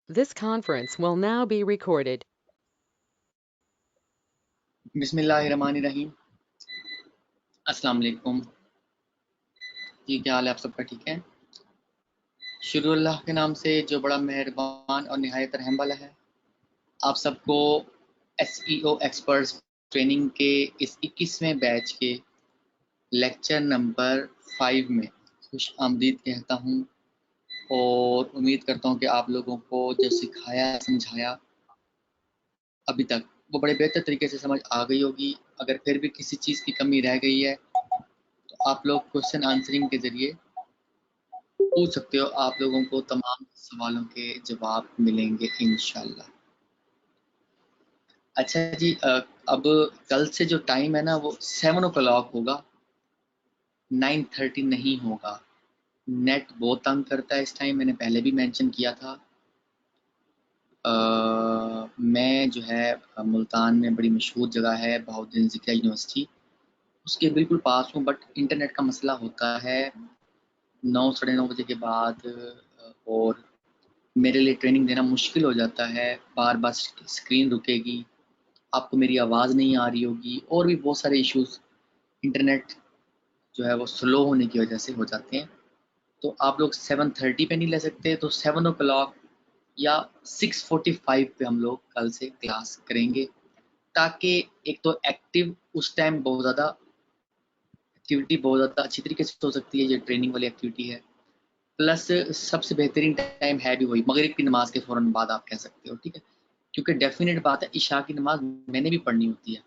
This conference will now be recorded. बिस्मिल्लाहिर्रहमानिर्रहीम। अस्सलाम वालेकुम जी, क्या हाल है आप सबका? ठीक है। शुरू अल्लाह के नाम से जो बड़ा मेहरबान और निहायत रहम वाला है। आप सबको SEO एक्सपर्ट्स ट्रेनिंग के इस 21वें बैच के लेक्चर नंबर 5 में खुश आमदीद कहता हूँ और उम्मीद करता हूँ कि आप लोगों को जो सिखाया समझाया अभी तक वो बड़े बेहतर तरीके से समझ आ गई होगी। अगर फिर भी किसी चीज़ की कमी रह गई है तो आप लोग क्वेश्चन आंसरिंग के ज़रिए पूछ सकते हो। आप लोगों को तमाम सवालों के जवाब मिलेंगे इंशाल्लाह। अच्छा जी, अब कल से जो टाइम है ना वो 7 o'clock होगा, 9:30 नहीं होगा। नेट बहुत तंग करता है इस टाइम, मैंने पहले भी मेंशन किया था। मैं जो है मुल्तान में बड़ी मशहूर जगह है बहाउद्दीन ज़िकिया यूनिवर्सिटी, उसके बिल्कुल पास हूँ, बट इंटरनेट का मसला होता है 9 साढ़े 9 बजे के बाद, और मेरे लिए ट्रेनिंग देना मुश्किल हो जाता है। बार बार स्क्रीन रुकेगी, आपको मेरी आवाज़ नहीं आ रही होगी, और भी बहुत सारे इश्यूज़ इंटरनेट जो है वो स्लो होने की वजह से हो जाते हैं। तो आप लोग 7:30 पे नहीं ले सकते, तो 7 o'clock या 6:45 पे हम लोग कल से क्लास करेंगे, ताकि एक तो एक्टिव उस टाइम बहुत ज़्यादा एक्टिविटी बहुत ज़्यादा अच्छी तरीके से हो सकती है, ये ट्रेनिंग वाली एक्टिविटी है। प्लस सबसे बेहतरीन टाइम है भी वही, मगरिब की नमाज के फ़ौरन बाद आप कह सकते हो, ठीक है। क्योंकि डेफिनेट बात है इशा की नमाज मैंने भी पढ़नी होती है,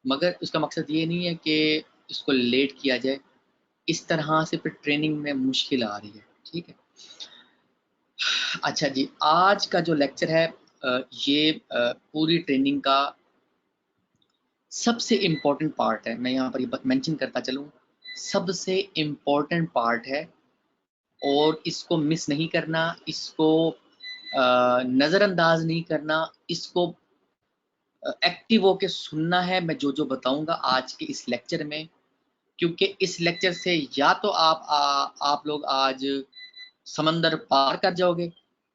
मगर उसका मकसद ये नहीं है कि इसको लेट किया जाए। इस तरह से फिर ट्रेनिंग में मुश्किल आ रही है, ठीक है। अच्छा जी, आज का जो लेक्चर है ये पूरी ट्रेनिंग का सबसे इम्पोर्टेंट पार्ट है। मैं यहाँ पर ये मेंशन करता चलूँ, सबसे इम्पोर्टेंट पार्ट है और इसको मिस नहीं करना, इसको नज़रअंदाज नहीं करना, इसको एक्टिव होके सुनना है मैं जो जो बताऊंगा आज के इस लेक्चर में। क्योंकि इस लेक्चर से या तो आप लोग आज समंदर पार कर जाओगे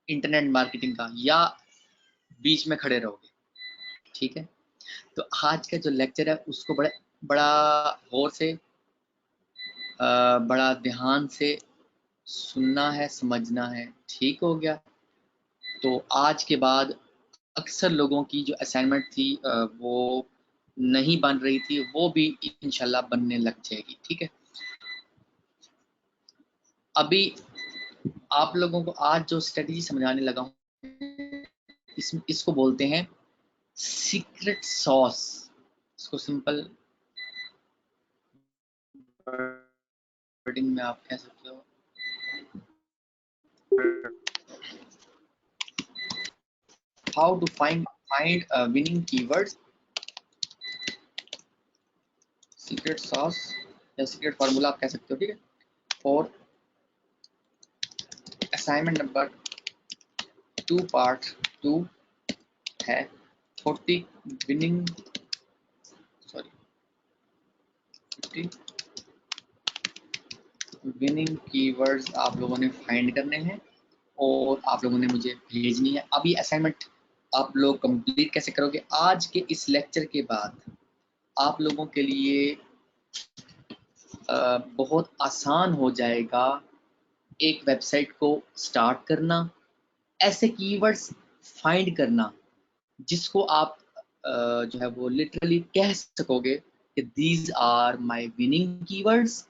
इंटरनेट मार्केटिंग का, या बीच में खड़े रहोगे, ठीक है। तो आज का जो लेक्चर है उसको बड़ा बड़ा गौर से, बड़ा ध्यान से सुनना है, समझना है, ठीक हो गया। तो आज के बाद अक्सर लोगों की जो असाइनमेंट थी वो नहीं बन रही थी, वो भी इंशाल्लाह बनने लग जाएगी, ठीक है। अभी आप लोगों को आज जो स्ट्रेटजी समझाने लगा हूँ इसको बोलते हैं सीक्रेट सॉस। इसको सिंपल वर्डिंग में आप कह सकते हो how to find winning keywords, secret sauce या सीक्रेट फार्मूला आप कह सकते हो, ठीक है। और असाइनमेंट नंबर 2 पार्ट 2 है 40 विनिंग, सॉरी 50 विनिंग कीवर्ड्स आप लोगों ने फाइंड करने हैं और आप लोगों ने मुझे भेजनी है। अब ये असाइनमेंट आप लोग कंप्लीट कैसे करोगे? आज के इस लेक्चर के बाद आप लोगों के लिए बहुत आसान हो जाएगा एक वेबसाइट को स्टार्ट करना, ऐसे कीवर्ड्स फाइंड करना जिसको आप जो है वो लिटरली कह सकोगे कि these are my winning keywords,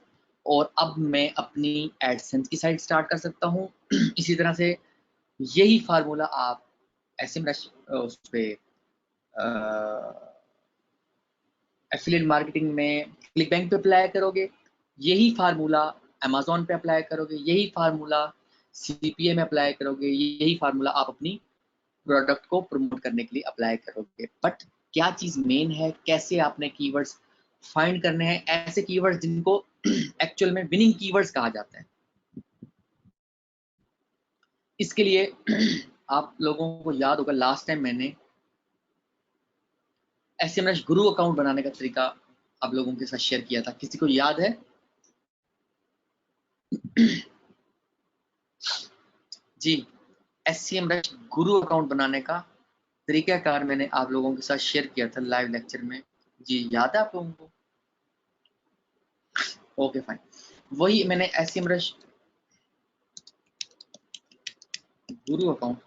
और अब मैं अपनी एडसेंस की साइट स्टार्ट कर सकता हूँ। इसी तरह से यही फार्मूला आप एसएमएस उस पे एफिलिएट मार्केटिंग में क्लिक बैंक पे अप्लाई करोगे, यही फार्मूला अमेजोन पे अप्लाई करोगे, यही फार्मूला सीपीए में अप्लाई करोगे, यही फार्मूला आप अपनी प्रोडक्ट को प्रमोट करने के लिए अप्लाई करोगे। बट क्या चीज़ मेन है, कैसे आपने कीवर्ड्स फाइंड करने हैं, ऐसे कीवर्ड्स जिनको एक्चुअल में विनिंग कीवर्ड्स कहा जाता है। इसके लिए आप लोगों को याद होगा लास्ट टाइम मैंने एसएमएस गुरु अकाउंट बनाने का तरीका आप लोगों के साथ शेयर किया था, किसी को याद है? जी, SEMrush गुरु अकाउंट बनाने का तरीकाकार मैंने आप लोगों के साथ शेयर किया था लाइव लेक्चर में। जी याद है आप लोगों को? ओके फाइन, वही मैंने SEMrush गुरु अकाउंट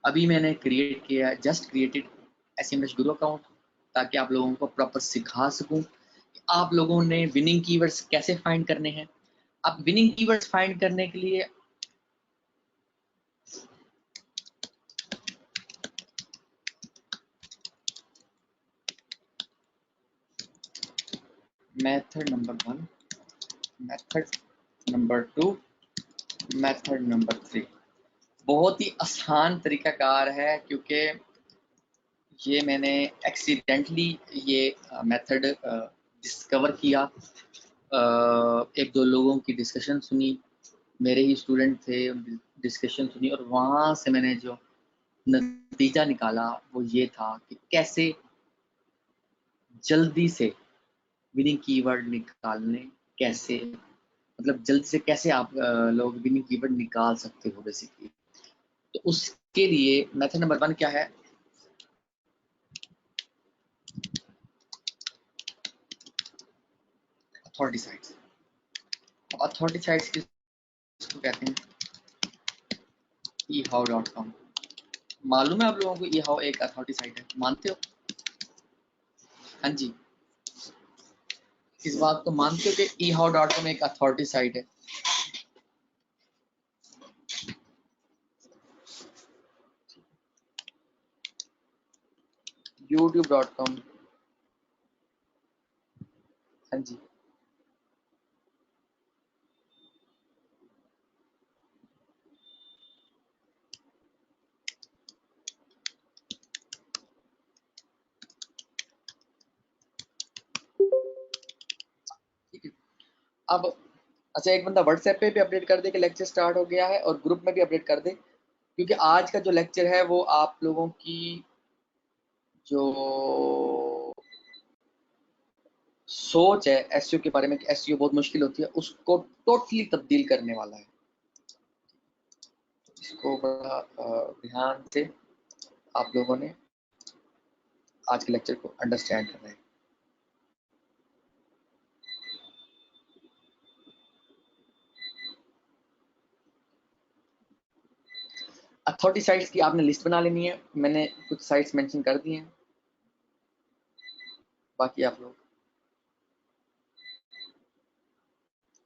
अभी मैंने क्रिएट किया, जस्ट क्रिएटेड SEMrush गुरु अकाउंट, ताकि आप लोगों को प्रॉपर सिखा सकूं कि आप लोगों ने विनिंग कीवर्ड्स कैसे फाइंड करने हैं। अब विनिंग कीवर्ड्स फाइंड करने के लिए method number 1, method number 2, method number 3 बहुत ही आसान तरीकाकार है, क्योंकि ये मैंने एक्सीडेंटली ये मेथड डिस्कवर किया। एक दो लोगों की डिस्कशन सुनी, मेरे ही स्टूडेंट थे, डिस्कशन सुनी, और वहाँ से मैंने जो नतीजा निकाला वो ये था कि कैसे जल्दी से विनिंग कीवर्ड निकालने, कैसे मतलब जल्दी से कैसे आप लोग विनिंग कीवर्ड निकाल सकते हो बेसिकली। तो उसके लिए मेथड नंबर 1 क्या है? Authority sites. अथॉरिटी साइट्स किसको कहते हैं? ehow.com। मालूम है आप लोगों को ehow एक अथॉरिटी साइट है, मानते हो? हाँ जी, इस बात को मानते हो कि ehow.com एक अथॉरिटी साइट है? youtube.com, हाँ जी, ठीक है। अब अच्छा, एक बंदा व्हाट्सएप पे भी अपडेट कर दे कि लेक्चर स्टार्ट हो गया है, और ग्रुप में भी अपडेट कर दे, क्योंकि आज का जो लेक्चर है वो आप लोगों की जो सोच है एसईओ के बारे में कि एसईओ बहुत मुश्किल होती है, उसको टोटली तब्दील करने वाला है। इसको बड़ा ध्यान से आप लोगों ने आज के लेक्चर को अंडरस्टैंड करना है। अथॉरिटी साइट्स की आपने लिस्ट बना लेनी है, मैंने कुछ साइट्स मेंशन कर दी हैं, बाकी आप लोग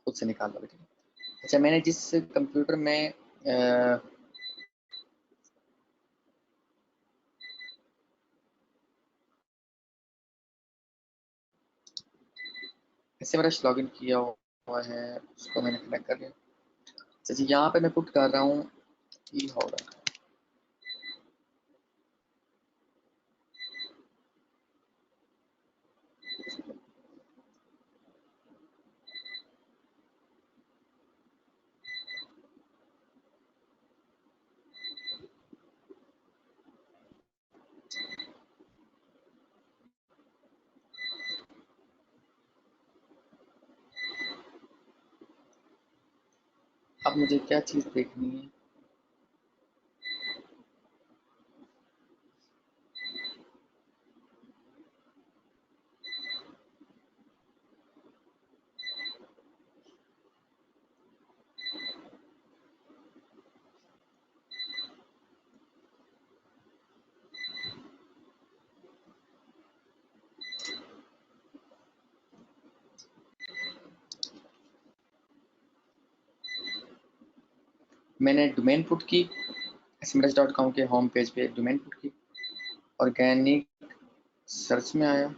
खुद से निकाल लो। ठीक है। अच्छा, मैंने जिस कंप्यूटर में SEMrush लॉगिन किया हुआ है उसको मैंने कनेक्ट कर लिया। अच्छा जी, यहाँ पे मैं पुट कर रहा हूँ ehow। अब मुझे क्या चीज़ देखनी है? मैंने डोमेन पुट की, SEMrush.com के होम पेज पे डोमेन पुट की, ऑर्गेनिक सर्च में आया,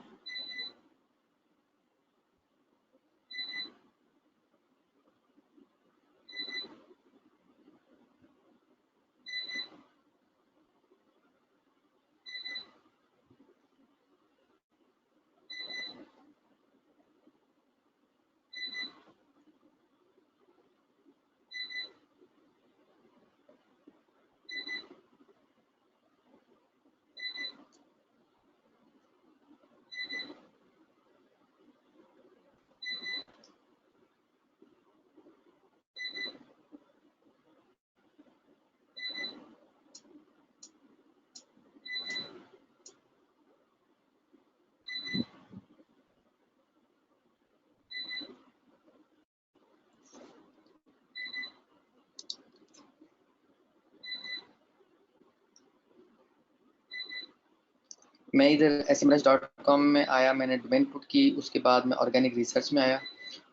मैं इधर smrush.com में आया, मैंने डोमेन पुट की, उसके बाद मैं ऑर्गेनिक रिसर्च में आया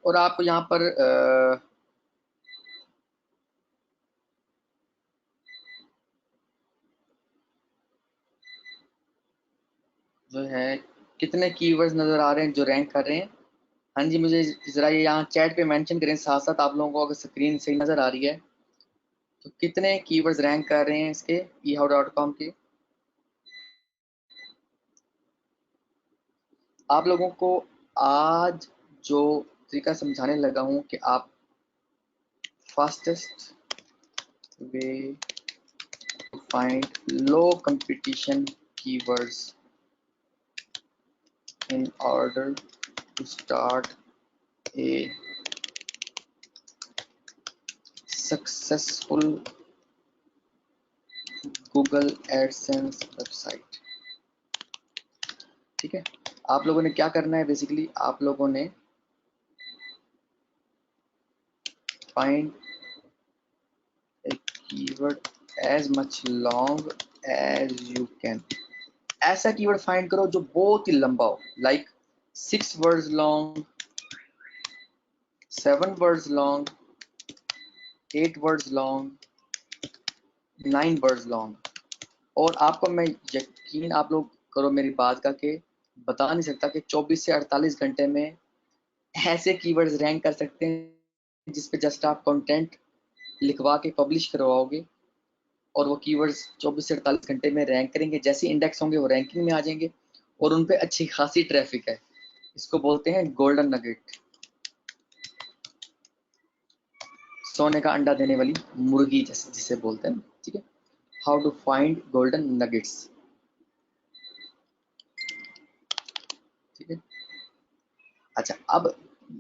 और आपको यहाँ पर जो है कितने कीवर्ड्स नज़र आ रहे हैं जो रैंक कर रहे हैं। हाँ जी, मुझे ज़रा ये यहाँ चैट पे मेंशन करें, साथ साथ आप लोगों को अगर स्क्रीन सही नज़र आ रही है तो कितने कीवर्ड्स रैंक कर रहे हैं इसके ehow.com के। आप लोगों को आज जो तरीका समझाने लगा हूँ कि आप fastest way to find low competition keywords in order to start a successful Google AdSense website। ठीक है, आप लोगों ने क्या करना है, बेसिकली आप लोगों ने find a keyword as much long as you can। ऐसा कीवर्ड फाइंड करो जो बहुत ही लंबा हो, like 6 words long, 7 words long, 8 words long, 9 words long। और आपको मैं यकीन आप लोग करो मेरी बात का कि बता नहीं सकता कि 24 से 48 घंटे में ऐसे कीवर्ड्स रैंक कर सकते हैं जिस पे जस्ट आप कंटेंट लिखवा के पब्लिश करवाओगे और वो कीवर्ड्स 24 से 48 घंटे में रैंक करेंगे। जैसे इंडेक्स होंगे वो रैंकिंग में आ जाएंगे और उन पे अच्छी खासी ट्रैफिक है। इसको बोलते हैं गोल्डन नगेट, सोने का अंडा देने वाली मुर्गी जैसे जिसे बोलते हैं। ठीक है, how to find golden nuggets. ठीक है, अच्छा अब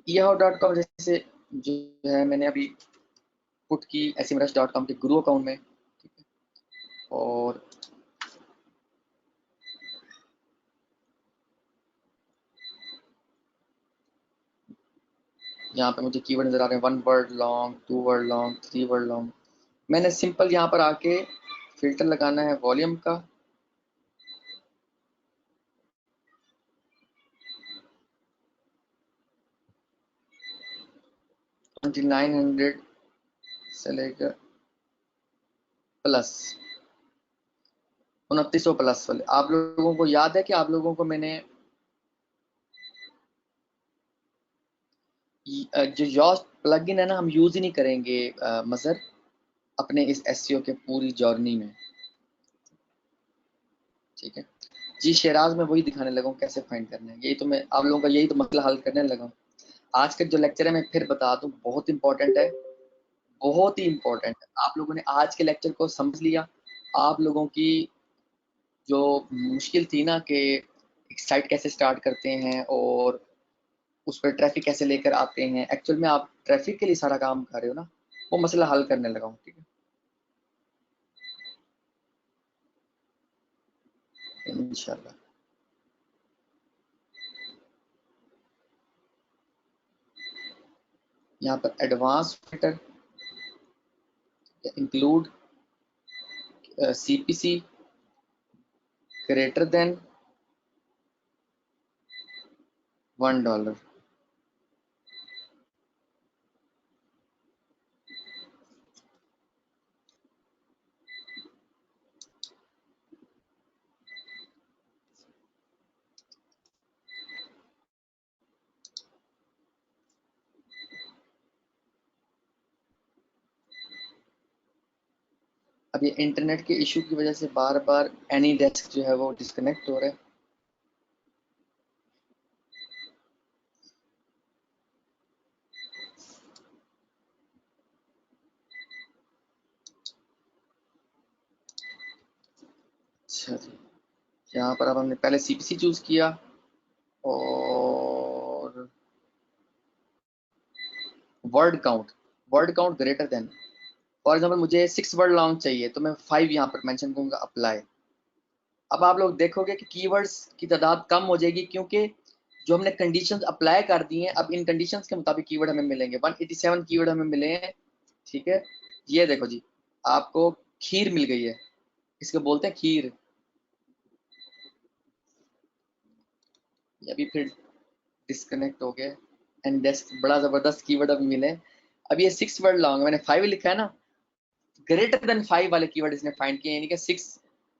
yahoo.com जैसे जो है मैंने अभी पुट की smrush.com के गुरु अकाउंट में। ठीक है, और यहाँ पे मुझे कीवर्ड नजर आ रहे हैं 1 word long, 2 word long, 3 word long. मैंने सिंपल यहाँ पर आके फिल्टर लगाना है वॉल्यूम का। ट्वेंटी 900 से लेकर प्लस 2900 प्लस वाले। आप लोगों को याद है कि आप लोगों को मैंने जो योस्ट प्लगइन है ना, हम यूज ही नहीं करेंगे मजर अपने इस एसईओ के पूरी जर्नी में। ठीक है जी, शेराज में वही दिखाने लगा हूँ कैसे फाइंड करना है। यही तो मैं आप लोगों का यही तो मसला हल करने लगा हूँ। आज का जो लेक्चर है मैं फिर बता दूं, बहुत इंपॉर्टेंट है, बहुत ही इंपॉर्टेंट है। आप लोगों ने आज के लेक्चर को समझ लिया। आप लोगों की जो मुश्किल थी ना कि एक साइट कैसे स्टार्ट करते हैं और उस पर ट्रैफिक कैसे लेकर आते हैं, एक्चुअल में आप ट्रैफिक के लिए सारा काम कर रहे हो ना, वो मसला हल करने लगा हूँ। ठीक है, इंशाल्लाह। यहाँ पर advance filter include CPC greater than $1। अब ये इंटरनेट के इशू की वजह से बार बार एनी डेस्क जो है वो डिस्कनेक्ट हो रहा है। अच्छा जी, यहाँ पर अब हमने पहले सीपीसी चूज किया और word count greater than. For example मुझे 6 वर्ड लॉन्ग चाहिए तो मैं 5 यहाँ पर मेंशन करूंगा, अप्लाई। अब आप लोग देखोगे कि कीवर्ड्स की तादाद कम हो जाएगी क्योंकि जो हमने कंडीशंस अप्लाई कर दी हैं, अब इन कंडीशंस के मुताबिक कीवर्ड हमें मिलेंगे। 187 कीवर्ड हमें मिले हैं। ठीक है, ये देखो जी, आपको खीर मिल गई है, इसको बोलते हैं खीर। ये अभी फिर डिस्कनेक्ट हो गया। एंड बड़ा जबरदस्त कीवर्ड अभी मिले। अब ये 6 वर्ड लॉन्ग, मैंने 5 लिखा है ना, ग्रेटर देन 5 वाले कीवर्ड इसने फाइंड किए, यानी कि 6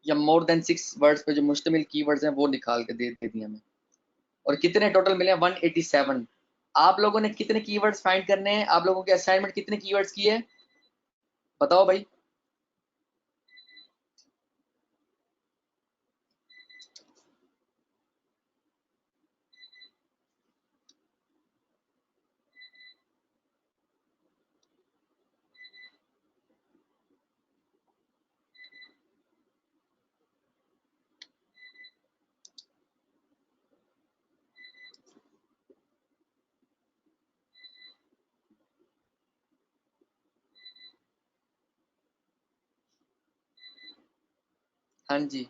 या मोर देन 6 वर्ड्स पे जो मुश्तमिल कीवर्ड्स हैं वो निकाल के दे दिए हमें। और कितने टोटल मिले? 187। आप लोगों ने कितने कीवर्ड्स फाइंड करने हैं? आप लोगों के असाइनमेंट कितने कीवर्ड्स की है, बताओ भाई। हाँ जी,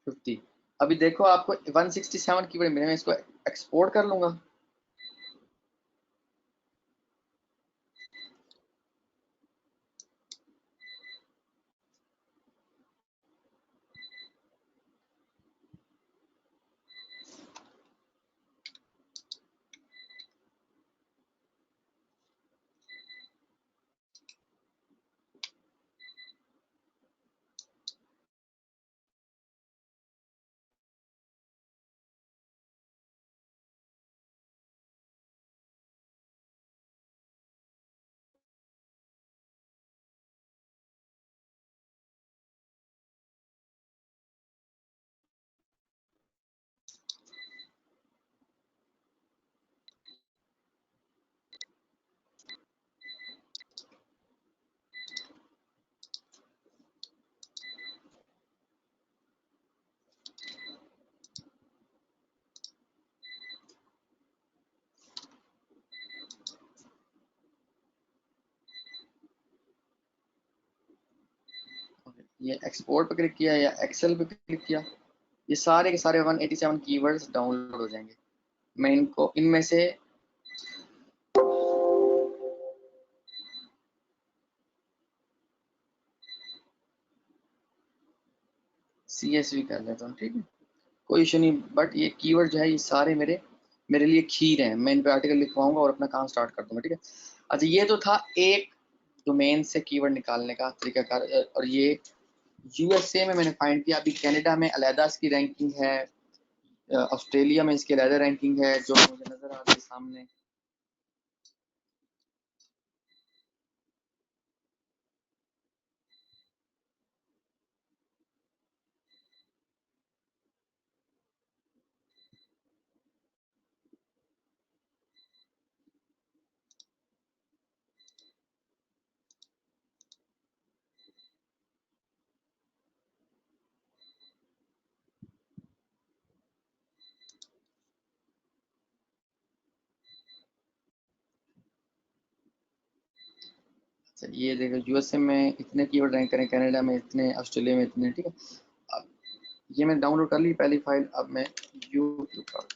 50। अभी देखो आपको 167 कीवर्ड मिले, मैं इसको एक्सपोर्ट कर लूंगा। ये एक्सपोर्ट पे क्लिक किया या एक्सेल पे क्लिक किया, ये सारे के सारे 187 कीवर्ड्स डाउनलोड हो जाएंगे। मैं इनको इनमें से CSV कर लेता हूँ, ठीक है, कोई इशू नहीं। बट ये कीवर्ड जो है ये सारे मेरे मेरे लिए खीर हैं, मैं इन पे आर्टिकल लिखवाऊंगा और अपना काम स्टार्ट कर दूंगा, ठीक है। अच्छा, ये तो था एक डोमेन से कीवर्ड निकालने का तरीकाकार। और ये यूएसए में मैंने फाइंड किया, अभी कनाडा में अलहदा इसकी रैंकिंग है, ऑस्ट्रेलिया में इसकी अलहदा रैंकिंग है, जो मुझे नजर आ रही है सामने। अच्छा, ये देखो यूएसए में इतने कीवर्ड रैंक करें, कनाडा में इतने, ऑस्ट्रेलिया में इतने, ठीक है। अब ये मैं डाउनलोड कर ली पहली फाइल, अब मैं यूट्यूब पर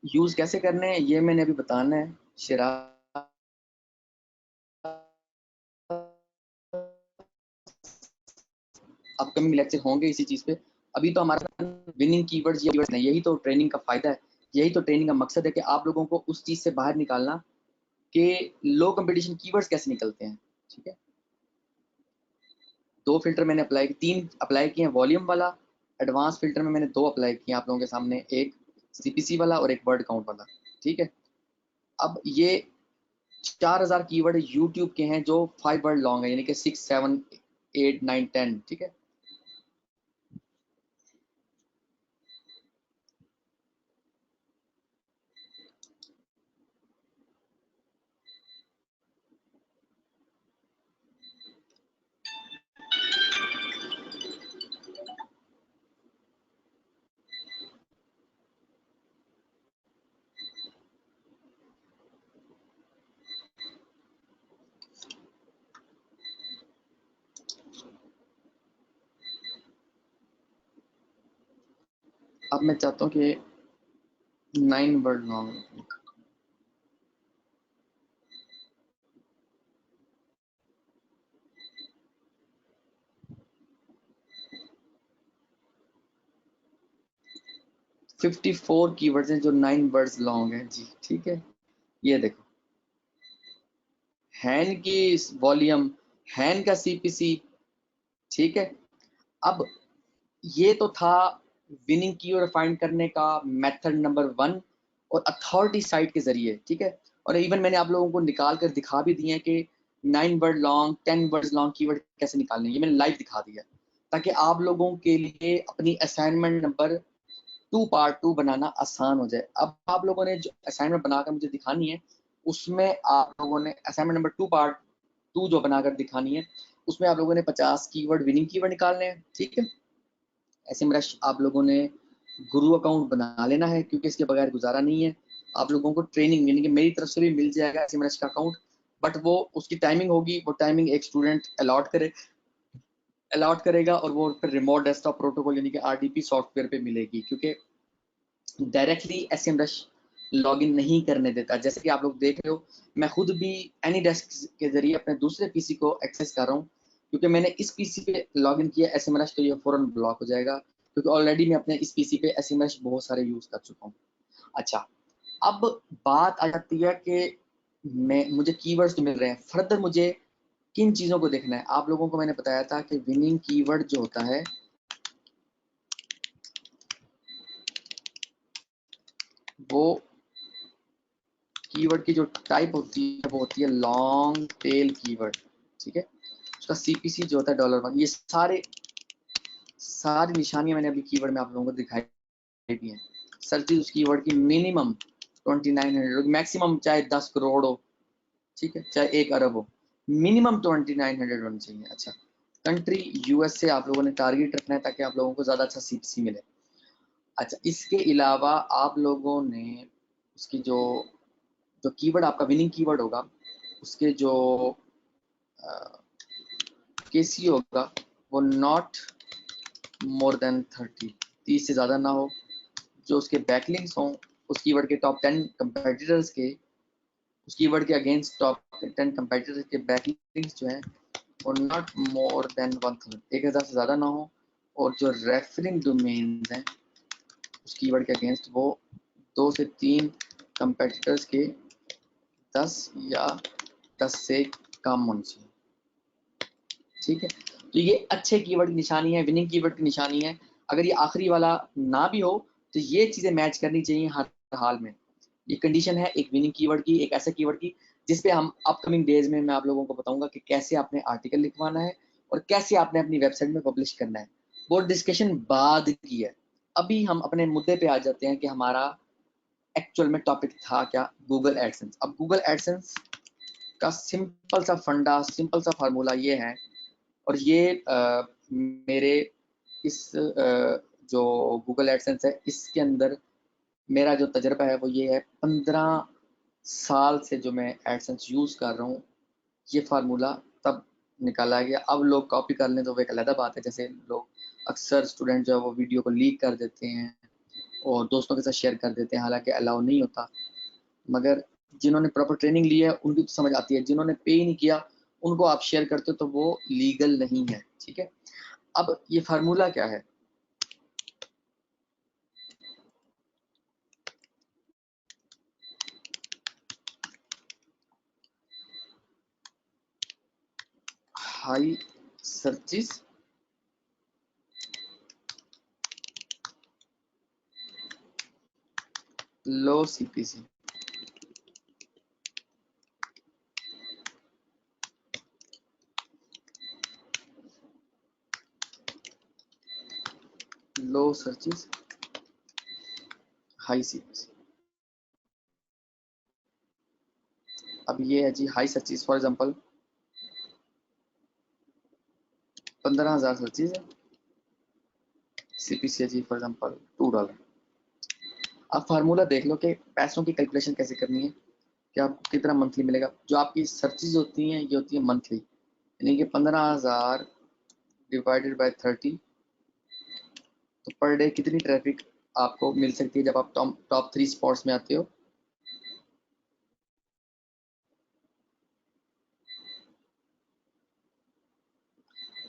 यूज कैसे करने हैं ये मैंने अभी बताना है। शराब अपकमिंग लेक्चर होंगे इसी चीज पे। अभी तो हमारा विनिंग कीवर्ड्स नहीं, यही तो ट्रेनिंग का फायदा है, यही तो ट्रेनिंग का मकसद है कि आप लोगों को उस चीज से बाहर निकालना कि लो कंपटीशन कीवर्ड्स कैसे निकलते हैं, ठीक है। 2 फिल्टर मैंने अप्लाई, 3 अप्लाई किए हैं, वॉल्यूम वाला, एडवांस फिल्टर में मैंने 2 अप्लाई किए आप लोगों के सामने, एक CPC वाला और एक वर्ड काउंट वाला, ठीक है। अब ये 4000 कीवर्ड यूट्यूब के हैं जो 5 वर्ड लॉन्ग है, यानी कि 6, 7, 8, 9, 10, ठीक है। अब मैं चाहता हूँ कि 9 वर्ड लॉन्ग 54 कीवर्ड्स हैं जो 9 वर्ड्स लॉन्ग हैं जी। ठीक है, ये देखो, हैन की वॉल्यूम, हैन का सीपीसी। ठीक है, अब ये तो था विनिंग कीवर्ड फाइंड करने का मेथड नंबर 1 और अथॉरिटी साइट के जरिए। ठीक है, और इवन मैंने आप लोगों को निकाल कर दिखा भी दिए कि 9 word long 10 words long keyword कैसे निकालने, ये मैंने लाइव दिखा दिया ताकि आप लोगों के लिए अपनी असाइनमेंट नंबर 2 पार्ट 2 बनाना आसान हो जाए। अब आप लोगों ने जो असाइनमेंट बनाकर मुझे दिखानी है, उसमें आप लोगों ने असाइनमेंट नंबर 2 पार्ट 2 जो बनाकर दिखानी है, उसमें आप लोगों ने 50 कीवर्ड विनिंग कीवर्ड निकालने हैं। ठीक है, ऐसे में आप लोगों ने गुरु अकाउंट बना लेना है क्योंकि इसके बगैर गुजारा नहीं है। आप लोगों को ट्रेनिंग यानी कि मेरी तरफ से भी मिल जाएगा एसएमएस का अकाउंट, बट वो उसकी टाइमिंग होगी, वो टाइमिंग एक स्टूडेंट अलॉट करेगा और वो फिर रिमोट डेस्कटॉप प्रोटोकॉल यानी कि आरडीपी सॉफ्टवेयर पे मिलेगी, क्योंकि डायरेक्टली एसएमएस लॉगिन नहीं करने देता। जैसे कि आप लोग देख रहे हो, मैं खुद भी एनी डेस्क के जरिए अपने दूसरे पीसी को एक्सेस कर रहा हूँ, क्योंकि मैंने इस पीसी पे लॉगिन किया एसएमएस तो ये फौरन ब्लॉक हो जाएगा, क्योंकि ऑलरेडी मैं अपने इस पीसी पे एसएमएस बहुत सारे यूज कर चुका हूँ। अच्छा, अब बात आ जाती है कि मुझे कीवर्ड्स तो मिल रहे हैं, फर्दर मुझे किन चीज़ों को देखना है। आप लोगों को मैंने बताया था कि विनिंग कीवर्ड जो होता है वो कीवर्ड की जो टाइप होती है वो होती है लॉन्ग टेल कीवर्ड। ठीक है, उसका सीपीसी जो होता है $1, ये सारी निशानियां मैंने अभी कीवर्ड में आप लोगों को दिखाई दी हैं। सर्च उस कीवर्ड की मिनिमम 2900, मैक्सिमम चाहे 10 करोड़ हो, ठीक है, चाहे 1 अरब हो, मिनिमम 2900 होनी चाहिए। अच्छा, कंट्री यूएस से आप लोगों ने टारगेट रखना है ताकि आप लोगों को ज़्यादा अच्छा सीपीसी मिले। अच्छा, इसके अलावा आप लोगों ने उसकी जो जो कीवर्ड आपका विनिंग कीवर्ड होगा उसके जो केसी होगा वो नॉट मोर देन 30 से ज़्यादा ना हो। जो उसके बैकलिंक्स हों उस कीवर्ड के टॉप 10 कंपेटिटर्स के, उस कीवर्ड के अगेंस्ट टॉप 10 कंपेटिटर्स के बैकलिंक्स जो हैं वो नॉट मोर देन 1000, 1000 से ज़्यादा ना हो। और जो रेफरिंग डोमेन्स हैं उस कीवर्ड के अगेंस्ट वो 2 से 3 कंपेटिटर्स के 10 या 10 से कम होनी चाहिए। ठीक है, तो ये अच्छे कीवर्ड की निशानी है, विनिंग कीवर्ड की निशानी है। अगर ये आखिरी वाला ना भी हो तो ये चीज़ें मैच करनी चाहिए हर हाल में। ये कंडीशन है एक विनिंग कीवर्ड की, एक ऐसे कीवर्ड की जिसपे हम अपकमिंग डेज में मैं आप लोगों को बताऊंगा कि कैसे आपने आर्टिकल लिखवाना है और कैसे आपने अपनी वेबसाइट में पब्लिश करना है। वो डिस्कशन बाद की है, अभी हम अपने मुद्दे पे आ जाते हैं कि हमारा एक्चुअल में टॉपिक था क्या, गूगल एडसेंस। अब गूगल एडसेंस का सिंपल सा फंडा, सिंपल सा फार्मूला ये है, और ये मेरे इस जो गूगल एडसेंस है इसके अंदर मेरा जो तजर्बा है वो ये है, 15 साल से जो मैं एडसेंस यूज़ कर रहा हूँ, ये फार्मूला तब निकाला गया। अब लोग कॉपी कर लें तो वो एक अलग बात है, जैसे लोग अक्सर स्टूडेंट जो है वो वीडियो को लीक कर देते हैं और दोस्तों के साथ शेयर कर देते हैं, हालांकि अलाउ नहीं होता। मगर जिन्होंने प्रॉपर ट्रेनिंग ली है उनकी तो समझ आती है, जिन्होंने पे ही नहीं किया उनको आप शेयर करते हो तो वो लीगल नहीं है। ठीक है, अब ये फार्मूला क्या है, high searches low CPC. Low searches high CPC. अब ये है जी high searches, for example 15,000 searches है, सीपीसी है जी फॉर एग्जांपल $2। आप फार्मूला देख लो कि पैसों की कैलकुलेशन कैसे करनी है कि आपको कितना मंथली मिलेगा। जो आपकी सर्चिस होती हैं ये होती है मंथली, यानी कि 15,000 डिवाइडेड बाय 30, तो पर डे कितनी ट्रैफिक आपको मिल सकती है जब आप टॉप 3 स्पॉट्स में आते हो।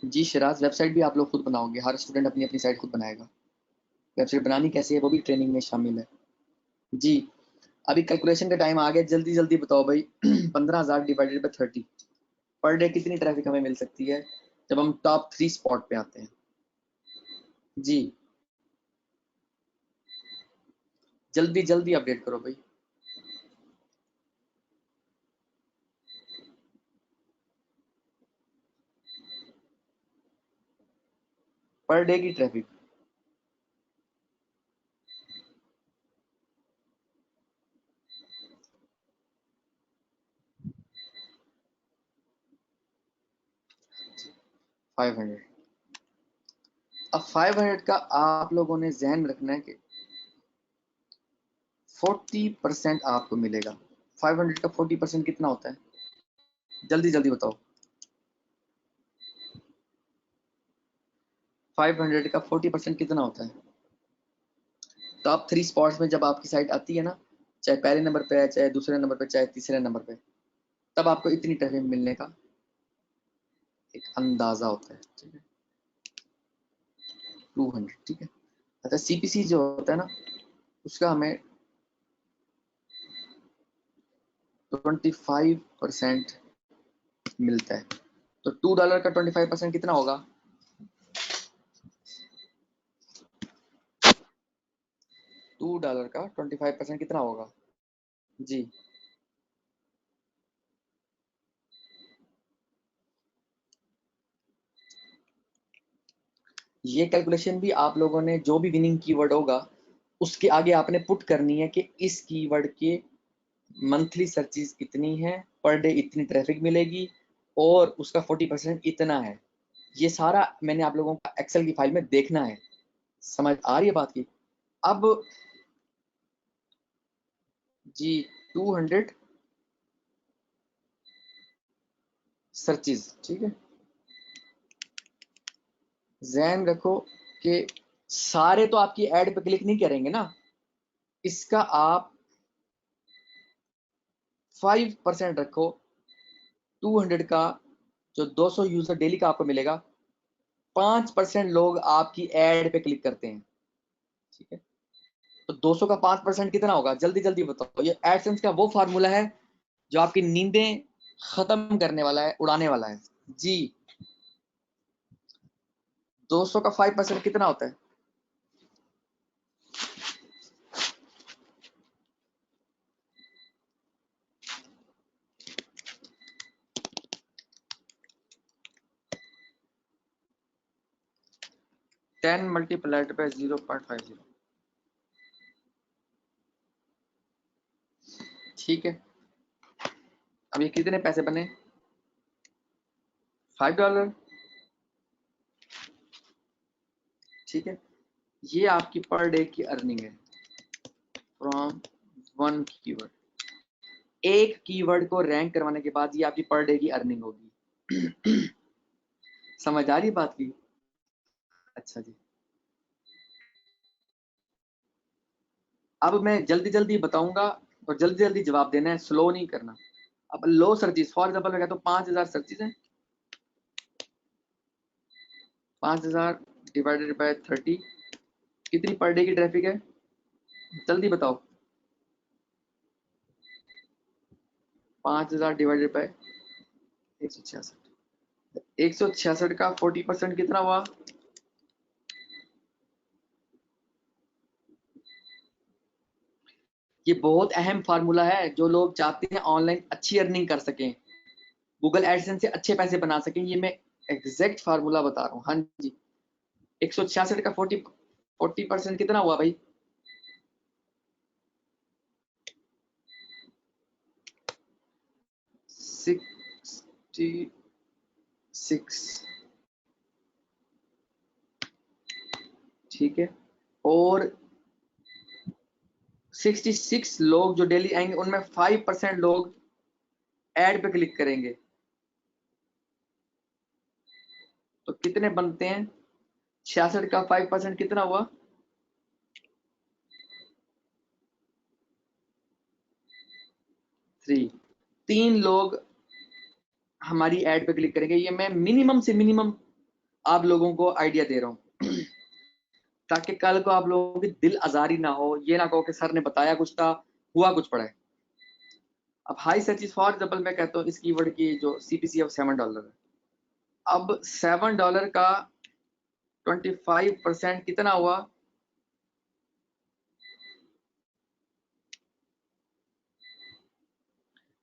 जी शिराज, वेबसाइट भी आप लोग खुद बनाओगे, हर स्टूडेंट अपनी अपनी साइट खुद बनाएगा। वेबसाइट बनानी कैसे है वो भी ट्रेनिंग में शामिल है। जी अभी कैलकुलेशन का टाइम आ गया, जल्दी जल्दी बताओ भाई। 15,000 डिवाइडेड बाय 30 पर डे कितनी ट्रैफिक हमें मिल सकती है जब हम टॉप 3 स्पॉट पे आते हैं। जी जल्दी जल्दी अपडेट करो भाई। पर डे की ट्रैफिक। Five hundred. अब 500 का आप लोगों ने ध्यान रखना है कि 40% आपको मिलेगा। 500 का 40% कितना होता है, जल्दी जल्दी बताओ। 500 का 40% कितना होता है। टॉप 3 स्पॉट्स में जब आपकी साइट आती है ना, चाहे पहले नंबर पे है, चाहे दूसरे नंबर पे, चाहे तीसरे नंबर पे, तब आपको इतनी ट्रैफिक मिलने का एक अंदाजा होता है। ठीक है 200। ठीक है अच्छा, सीपीसी जो होता है ना उसका हमें 25% मिलता है। तो $2 का 25% कितना होगा। $2 का 25% कितना होगा जी। ये कैलकुलेशन भी आप लोगों ने जो भी विनिंग कीवर्ड होगा उसके आगे आपने पुट करनी है कि इस कीवर्ड के मंथली सर्चेस इतनी है, पर डे इतनी ट्रैफिक मिलेगी और उसका 40% इतना है। ये सारा मैंने आप लोगों का एक्सेल की फाइल में देखना है। समझ आ रही है बात की। अब जी 200 सर्चेस। ठीक है ध्यान रखो कि सारे तो आपकी एड पे क्लिक नहीं करेंगे ना, इसका आप 5% रखो। 200 का जो 200 यूजर डेली का आपको मिलेगा, 5% लोग आपकी एड पे क्लिक करते हैं। ठीक है तो 200 का 5% कितना होगा, जल्दी जल्दी बताओ। ये एडसेंस का वो फार्मूला है जो आपकी नींदें खत्म करने वाला है, उड़ाने वाला है। जी 200 का 5% कितना होता है। Ten multiplied by 0.50। ठीक है अब ये कितने पैसे बने, $5। ठीक है ये आपकी पर डे की अर्निंग है फ्रॉम वन कीवर्ड। एक कीवर्ड को रैंक करवाने के बाद ये आपकी पर डे की अर्निंग होगी। समझ आ रही बात की। अच्छा जी अब मैं जल्दी जल्दी बताऊंगा और जल्दी जल्दी जवाब देना है, स्लो नहीं करना। अब लो सर्चिस फॉर एग्जाम्पल मैं कहता हूँ 5,000 सर्चिस हैं, 5,000 डिवाइडेड बाय 30 कितनी पर डे की ट्रैफिक है, जल्दी बताओ। 5,000 डिवाइडेड बाय 166, 166 का 40% कितना हुआ। ये बहुत अहम फार्मूला है, जो लोग चाहते हैं ऑनलाइन अच्छी अर्निंग कर सकें, गूगल एडसेंस से अच्छे पैसे बना सकें। ये मैं एग्जैक्ट फार्मूला बता रहा हूँ। हाँ जी 166 का 40% कितना हुआ भाई। 66। ठीक है और 66 लोग जो डेली आएंगे उनमें 5% लोग ऐड पे क्लिक करेंगे, तो कितने बनते हैं। 66 का 5% कितना हुआ, 3 3 लोग हमारी ऐड पे क्लिक करेंगे। ये मैं मिनिमम से मिनिमम आप लोगों को आइडिया दे रहा हूँ ताकि कल को आप लोगों की दिल आजारी ना हो, ये ना कहो कि सर ने बताया कुछ था, हुआ कुछ पड़ा है। अब हाई सर्चेस फॉर एग्जाम्पल मैं कहता हूँ इस कीवर्ड की जो सीपीसी ऑफ $7 है। अब $7 का 25% कितना हुआ?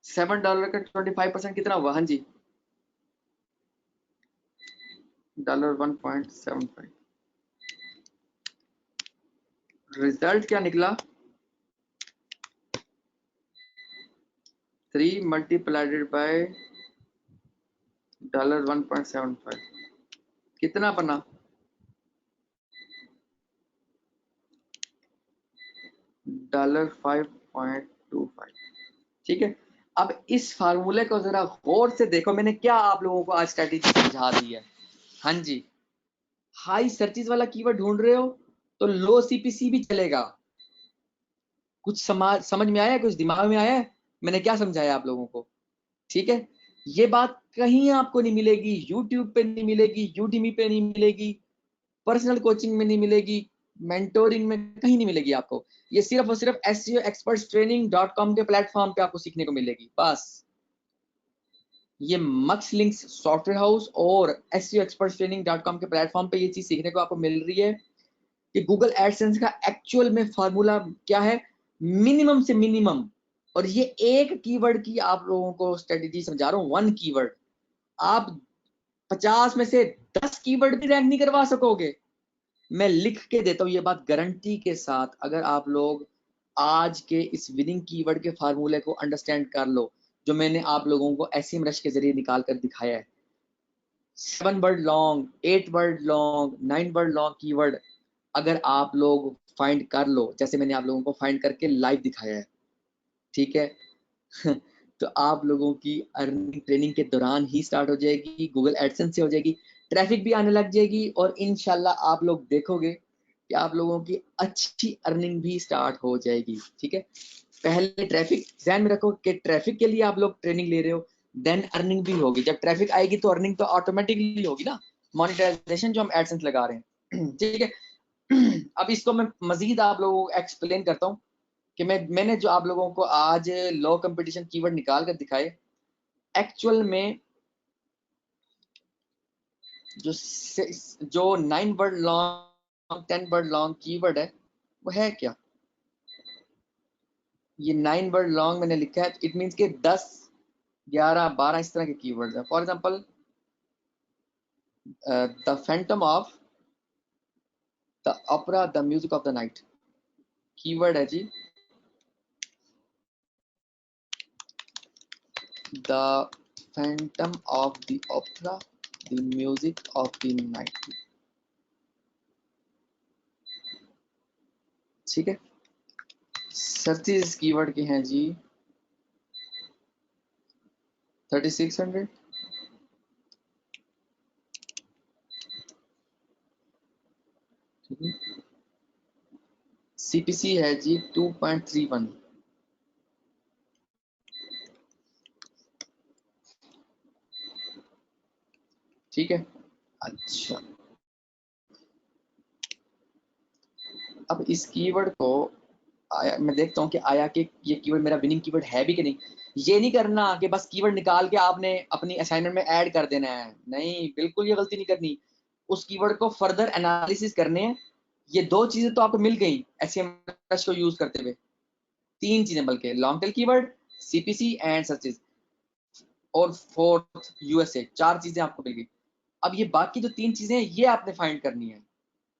$7 का 25% कितना हुआ? हाँ जी, $1.75। रिजल्ट क्या निकला? 3 मल्टीप्लाइडेड बाय $1.75 कितना बना? $5.25। ठीक है, अब इस फार्मूले को जरा गौर से देखो, मैंने क्या आप लोगों को आज स्ट्रेटेजी समझा दी है। हाँ जी, हाई सर्चेज वाला कीवर्ड ढूंढ रहे हो तो लो सीपीसी भी चलेगा। कुछ समझ में आया? कुछ दिमाग में आया है मैंने क्या समझाया आप लोगों को? ठीक है, ये बात कहीं आपको नहीं मिलेगी, यूट्यूब पे नहीं मिलेगी, यूडीमी पे नहीं मिलेगी, पर्सनल कोचिंग में नहीं मिलेगी, मेंटोरिंग में कहीं नहीं मिलेगी आपको। ये सिर्फ और सिर्फ SEOexpertstraining.com के प्लेटफॉर्म पे आपको सीखने को मिलेगी बस। ये मक्स लिंक्स सॉफ्टवेयर हाउस और SEOexpertstraining.com के प्लेटफॉर्म पे ये चीज सीखने को आपको मिल रही है कि गूगल एडसेंस का एक्चुअल में फार्मूला क्या है, मिनिमम से मिनिमम। और ये एक कीवर्ड की आप लोगों को स्ट्रेटेजी समझा रहा हूँ, 1 कीवर्ड। आप 50 में से 10 कीवर्ड भी रैंक नहीं करवा सकोगे, मैं लिख के देता हूँ ये बात गारंटी के साथ। अगर आप लोग आज के इस विनिंग कीवर्ड के फार्मूले को अंडरस्टैंड कर लो जो मैंने आप लोगों को SEMrush के जरिए निकाल कर दिखाया है, 7 word long, 8 word long, 9 word long keyword अगर आप लोग फाइंड कर लो, जैसे मैंने आप लोगों को फाइंड करके लाइव दिखाया है, ठीक है तो आप लोगों की अर्निंग ट्रेनिंग के दौरान ही स्टार्ट हो जाएगी, गूगल एडसेंस से हो जाएगी, ट्रैफिक भी आने लग जाएगी और इंशाल्लाह आप लोग देखोगे कि आप लोगों की अच्छी अर्निंग भी स्टार्ट हो जाएगी। ठीक है, पहले ट्रैफिक ध्यान में रखो कि ट्रैफिक के लिए आप लोग ट्रेनिंग ले रहे हो, देन अर्निंग भी होगी। जब ट्रैफिक आएगी तो अर्निंग तो ऑटोमेटिकली होगी ना, मोनेटाइजेशन जो हम एडसेंस लगा रहे हैं ठीक है अब इसको मैं मजीद आप लोगों को एक्सप्लेन करता हूँ कि मैंने जो आप लोगों को आज लो कंपटीशन कीवर्ड निकाल कर दिखाए, एक्चुअल में जो 9 word long 10 word long keyword है वो है क्या? ये 9 वर्ड लॉन्ग मैंने लिखा है, इट मीन्स के 10 11 12 इस तरह के कीवर्ड है। For example the phantom of the opera the music of the night keyword है जी, the phantom of the opera the music of the night. ठीक है, सर्चेज कीवर्ड के हैं जी 3600, सीपीसी है जी 2.31। ठीक है, अच्छा अब इस कीवर्ड को आया, मैं देखता हूँ कि आया कि ये कीवर्ड मेरा विनिंग कीवर्ड है भी कि नहीं। ये नहीं करना कि बस कीवर्ड निकाल के आपने अपनी असाइनमेंट में ऐड कर देना है, नहीं, बिल्कुल ये गलती नहीं करनी। उस कीवर्ड को फर्दर एनालिसिस करने हैं। ये 2 चीजें तो आपको मिल गई SEMrush को यूज करते हुए, 3 चीजें बल्कि, long tail keyword, CPC and searches, और 4th USA, 4 चीजें आपको मिल गई। अब ये बाकी जो 3 चीजें हैं ये आपने फाइंड करनी है।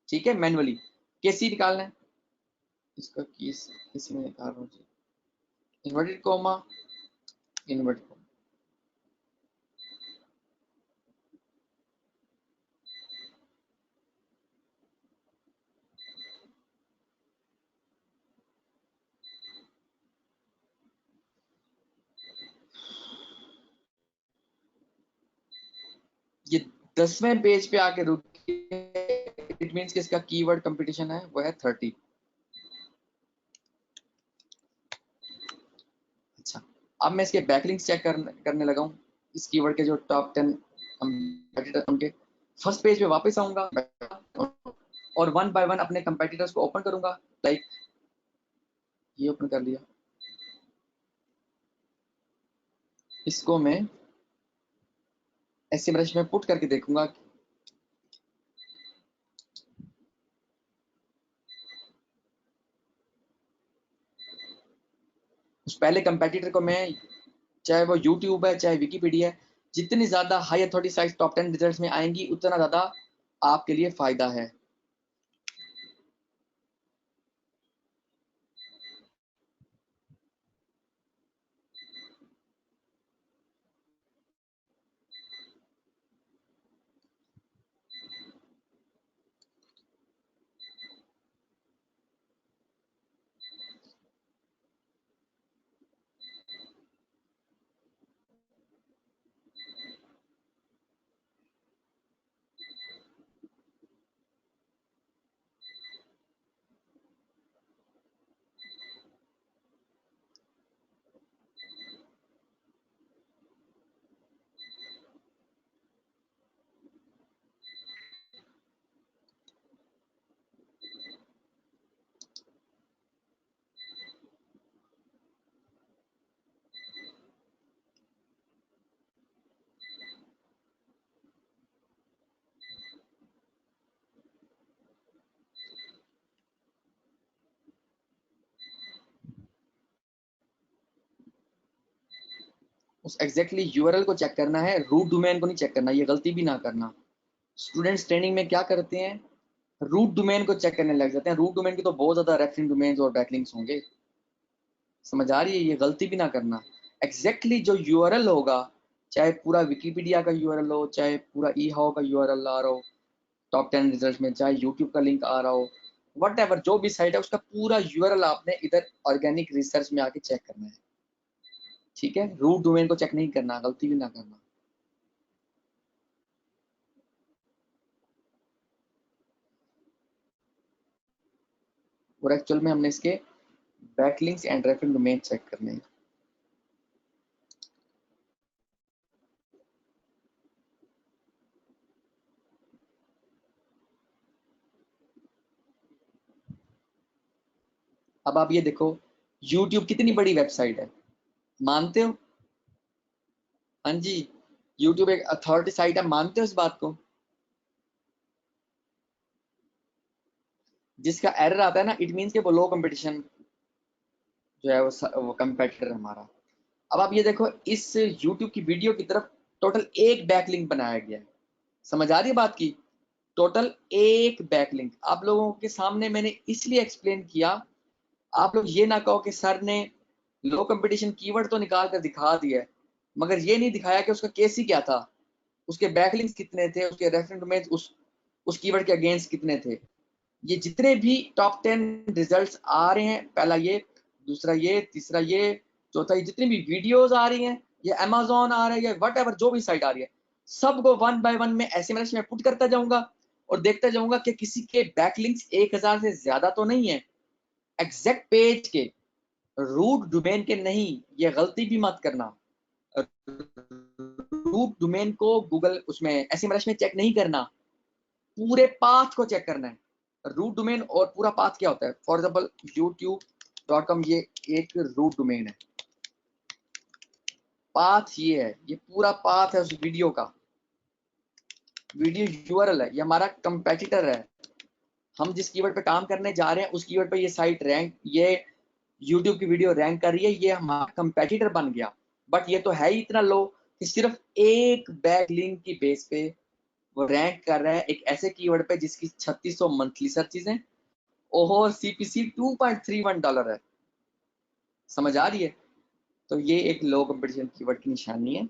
ठीक है, मैनुअली कैसे निकालना है इसका, केस किसी में निकाल रहा हूँ जी, इन्वर्टेड कोमा, इन्वर्टेड कोमा। ये 10वें पेज पे आके रुक, इट मींस कि इसका कीवर्ड कंपटीशन है वो है 30। अच्छा, अब मैं इसके बैकलिंक्स चेक करने लगा हूँ, इस कीवर्ड के जो टॉप 10 कंपेटिटर उनके फर्स्ट पेज पे वापस आऊंगा और वन बाय वन अपने कंपेटिटर्स को ओपन करूंगा। लाइक ये ओपन कर लिया, इसको मैं एसएमएस में पुट करके देखूंगा। उस पहले कंपेटिटर को मैं, चाहे वो यूट्यूब है चाहे विकीपीडिया है, जितनी ज्यादा high authority site top 10 results में आएंगी उतना ज्यादा आपके लिए फायदा है। उस एग्जैक्टली यूआरएल को चेक करना है, रूट डोमेन को नहीं चेक करना, ये गलती भी ना करना। स्टूडेंट्स ट्रेनिंग में क्या करते हैं, रूट डोमेन को चेक करने लग जाते हैं। रूट डोमेन की तो बहुत ज्यादा रेफरिंग डोमेन्स और बैकलिंक्स होंगे, समझ आ रही है, ये गलती भी ना करना। एग्जैक्टली जो यूआरएल होगा, चाहे पूरा विकीपीडिया का यूआरएल हो, चाहे पूरा ई हाउ का यूआरएल आ रहा हो टॉप 10 रिजल्ट में, चाहे यूट्यूब का लिंक आ रहा हो, वट एवर जो भी साइट है उसका पूरा यूआरएल आपने इधर ऑर्गेनिक रिसर्च में आके चेक करना है, ठीक है। रूट डोमेन को चेक नहीं करना, गलती भी ना करना। और एक्चुअल में हमने इसके backlinks and referring domain check करने हैं। अब आप ये देखो, YouTube कितनी बड़ी वेबसाइट है, मानते हो? हाँ जी, YouTube एक अथॉरिटी साइट है, मानते हो इस बात को? जिसका एरर आता है ना, इट मीन्स के वो लो कंपटीशन जो है वो कंपेटिटर हमारा। अब आप ये देखो, इस YouTube की वीडियो की तरफ टोटल एक बैकलिंक बनाया गया है, समझ आ रही है बात की? टोटल एक बैकलिंक आप लोगों के सामने मैंने इसलिए एक्सप्लेन किया, आप लोग ये ना कहो कि सर ने लो कंपटीशन कीवर्ड तो निकाल कर दिखा दिया मगर ये नहीं दिखाया कि उसका केस ही क्या था, उसके बैकलिंक्स कितने थे, उसके रेफरेंस डोमेन उस कीवर्ड के अगेंस्ट कितने थे। ये जितने भी टॉप 10 रिजल्ट्स आ रहे हैं, पहला ये, दूसरा ये, तीसरा ये, चौथा ये, जितनी भी वीडियोस आ रही हैं, ये अमेजोन आ रहा है या वट एवर जो भी साइट आ रही है, सबको वन बाय वन में एसएमएस में पुट करता जाऊंगा और देखता जाऊंगा कि किसी के बैकलिंक्स 1000 से ज्यादा तो नहीं है, एग्जैक्ट पेज के, रूट डोमेन के नहीं। ये गलती भी मत करना, रूट डोमेन को गूगल उसमें एसएमएस में चेक नहीं करना, पूरे पाथ को चेक करना है। रूट डोमेन और पूरा पाथ क्या होता है, फॉर एग्जाम्पल youtube.com, ये एक रूट डोमेन है, पाथ ये है, ये पूरा पाथ है उस वीडियो का, वीडियो यूआरएल है, ये हमारा कंपेटिटर है, हम जिस कीवर्ड पे काम करने जा रहे हैं उस कीवर्ड पे ये साइट रैंक, ये यूट्यूब की वीडियो रैंक कर रही है, ये हमारा कंपेटिटर बन गया। बट ये तो है ही इतना लो कि सिर्फ एक बैक लिंक की बेस पे वो रैंक कर रहा है एक ऐसे कीवर्ड पे जिसकी 3600 मंथली सर्चेज हैं और सीपीसी $2.31 है, समझ आ रही है? तो ये एक लो कंपटीशन कीवर्ड की निशानी है।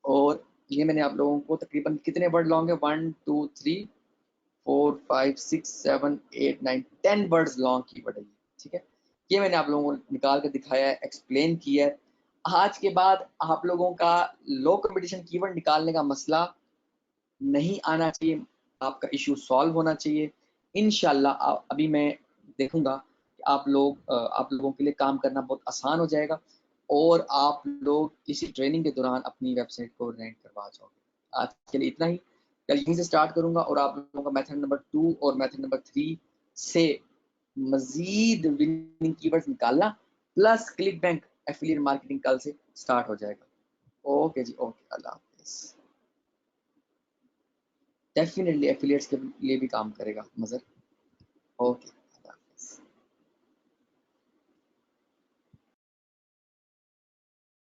और ये मैंने आप लोगों को तकरीबन कितने वर्ड लॉन्ग है, 1 2 3 4 5 6 7 8 9 10 वर्ड्स लॉन्ग कीवर्ड है, ठीक है। ये मैंने आप लोगों को निकाल कर दिखाया है, एक्सप्लेन किया है। आज के बाद आप लोगों का लो कंपटीशन कीवर्ड निकालने का मसला नहीं आना चाहिए, आपका इशू सॉल्व होना चाहिए इंशाल्लाह। अभी मैं देखूंगा कि आप लोगों के लिए काम करना बहुत आसान हो जाएगा। और आप लोग इसी ट्रेनिंग के दौरान अपनी वेबसाइट को रैंक करवा जाओगे। आज के लिए इतना ही। कल यहीं से स्टार्ट करूंगा और आप लोगों का मेथड नंबर 2 और मेथड नंबर 3 से मजीद विनिंग कीवर्ड्स निकालना plus click bank affiliate marketing कल से स्टार्ट हो जाएगा। ओके जी, ओके, अल्लाह हाफिज। डेफिनेटली एफिलिएट्स के लिए भी काम करेगा मजर। ओके।